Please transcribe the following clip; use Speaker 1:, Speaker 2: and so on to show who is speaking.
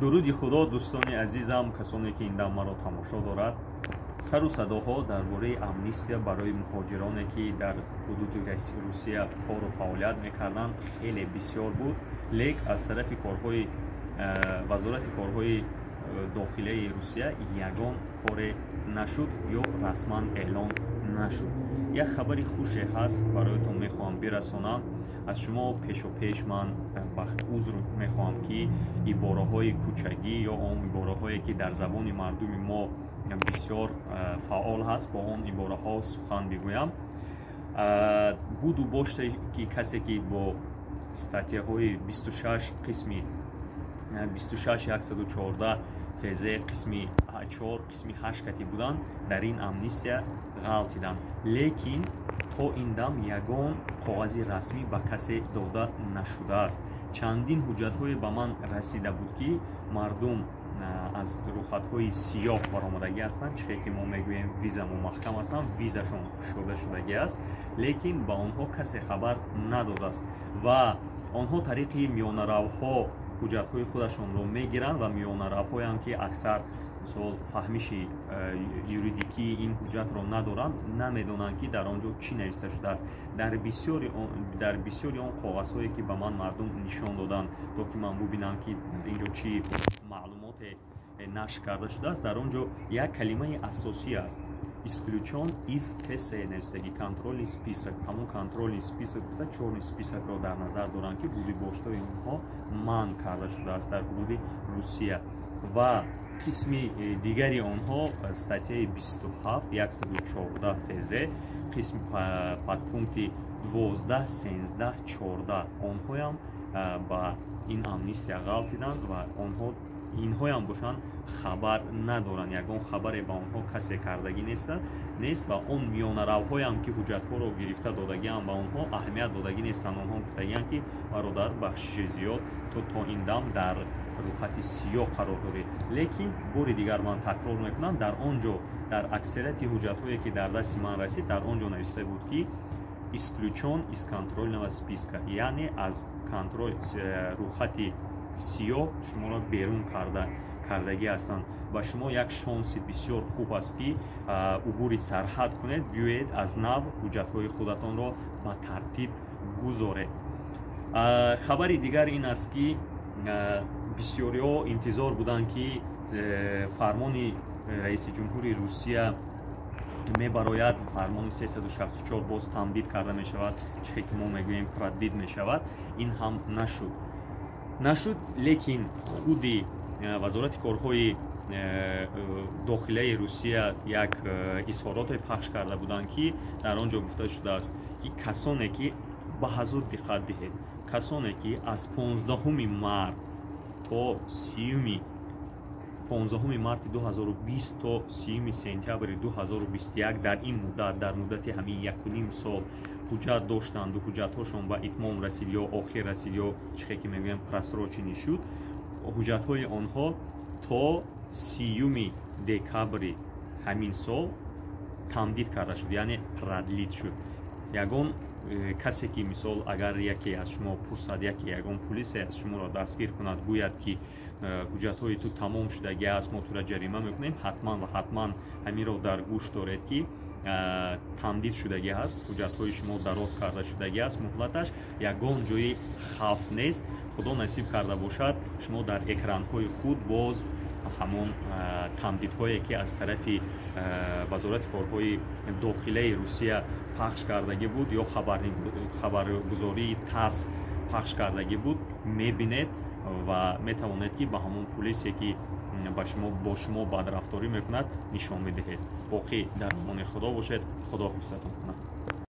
Speaker 1: дуруди худо, дӯстони азизам, касоне ки ин дам маро тамошо дорад. Сару садоҳо дар бораи амнистия барои муҳоҷироне ки дар ҳудуди Русия кору фаъолият мекарданд хеле бисёр буд, лек аз тарафи вазорати корҳои дохилияи Русия ягон коре нашуд ё расман эълон нашуд. Як хабари хуше ҳаст, бароятон мехоҳам бирасонам. аз шумо пешопеш ман узр мехоҳам ки ибораҳои кӯчагӣ ё он ибораҳое ки дар забони мардуми мо бисёр фаъол ҳаст, бо он ибораҳо сухан бигӯям. буду бошта ки касе ки бо статьяҳои 26 қисми 26-114 фезе қисми 4 қисми 8 кати буданд, дар ин амнистия ғалтиданд, лекин то ин дам ягон коғази расмӣ ба касе дода нашудааст. Чандин ҳуҷҷатҳое ба ман расида буд ки мардум аз рухатҳои сиёҳ баромадагӣ ҳастанд, чихе ки мо мегӯем виза мумаҳкам ҳастанд, визашон кушода шудагӣ аст, лекин ба онҳо касе хабар надодааст ва онҳо тариқи миёнаравҳо ҳуҷҷатҳои худашонро мегиранд ва миёнаравҳоянд ки аксар мисол фаҳмиши юридикии ин ҳуҷҷатро надоранд, намедонанд ки дар он ҷо чӣ нависта шудааст. дар бисёри он коғазҳое ки ба ман мардум нишон доданд, то ки ман бубинам ки дар ин ҷо чӣ маълумоте нашр карда шудааст, дар он ҷо як калимаи асосӣ аст: исключен из ПС навистагӣ, контролни список. ҳамон контролни список гуфта чорни списокро дар назар доранд ки буди боштаи онҳо манъ карда шудааст дар ҳудуди Русия. ва қисми дигари онҳо статьяи 27-114 фезе, қисми подпункти 12-13-14 онҳоям ба ин амнистия ғалтиданд ва инҳоям бошанд хабар надоранд, ягон хабаре ба онҳо касе кардагӣ нест ва он миёнаравҳоям ки ҳуҷҷатҳоро гирифта додагианд ба онҳо аҳамият додагӣ нестанд. онҳо гуфтагианд ки бародар бахшиши зиёд то ин дам дар рухати сиёҳ қарор доред, лекин бори дигар ман такрор мекунам, дар он ҷо дар аксарияти ҳуҷҷатҳое ки дар дасти ман расид, дар он ҷо нависта буд ки исключен из контрольного списка, яъне аз контроль рухати сиёҳ шуморо берун кардагӣ ҳастанд ва шумо як шонси бисёр хуб аст ки убури сарҳад кунед, биёед аз нав ҳуҷҷатҳои худатонро ба тартиб гузоред. хабари дигар ин аст ки бисёриҳо интизор буданд ки фармони раиси ҷумҳури Русия мебарояд, фармони 364 боз тамдид карда мешавад, чихе ки мо мегӯем прадбид мешавад. ин ҳам нашуд, лекин худи вазорати корҳои дохилияи Русия як изҳороте пахш карда буданд ки дар он ҷо гуфта шудааст ки касоне ки ба ҳазур диққат диҳед, касоне ки аз 15 март то 15 марти 2020 то 30 сентябри 2021 дар ин муддат, дар муддати ҳамин 1.5 сол ҳуҷҷат доштанду ҳуҷҷатҳошон ба итмом расид ё охир расид ё чихе ки мегӯем просроченӣ шуд, ҳуҷҷатҳои онҳо то 30 декабри ҳамин сол тамдид карда шуд, яъне прадлид шуд. ягон касе ки мисол агар яке аз шумо пурсад, ягон полисия аз шуморо дастгир кунад, гӯяд ки ҳуҷҷатҳои ту тамом шудагӣ аст, мо тура ҷарима мекунем, ҳатман ва ҳатман ҳаминро дар гӯш доред ки тамдид шудагӣ аст, ҳуҷҷатҳои шумо дароз карда шудагӣ аст, муҳлаташ ягон ҷои хавф нест. худо насиб карда бошад, шумо дар экранҳои худ боз ҳамон тамдидҳое ки аз тарафи вазорати корҳои дохилияи Русия пахш кардагӣ буд ё хабаргузории ТАСС пахш кардагӣ буд мебинед ва метавонед ки ба ҳамон полисие ки бо шумо бадрафторӣ мекунад нишон бидиҳед. боқӣ дар амони худо бошед. худо ҳифзатон кунад.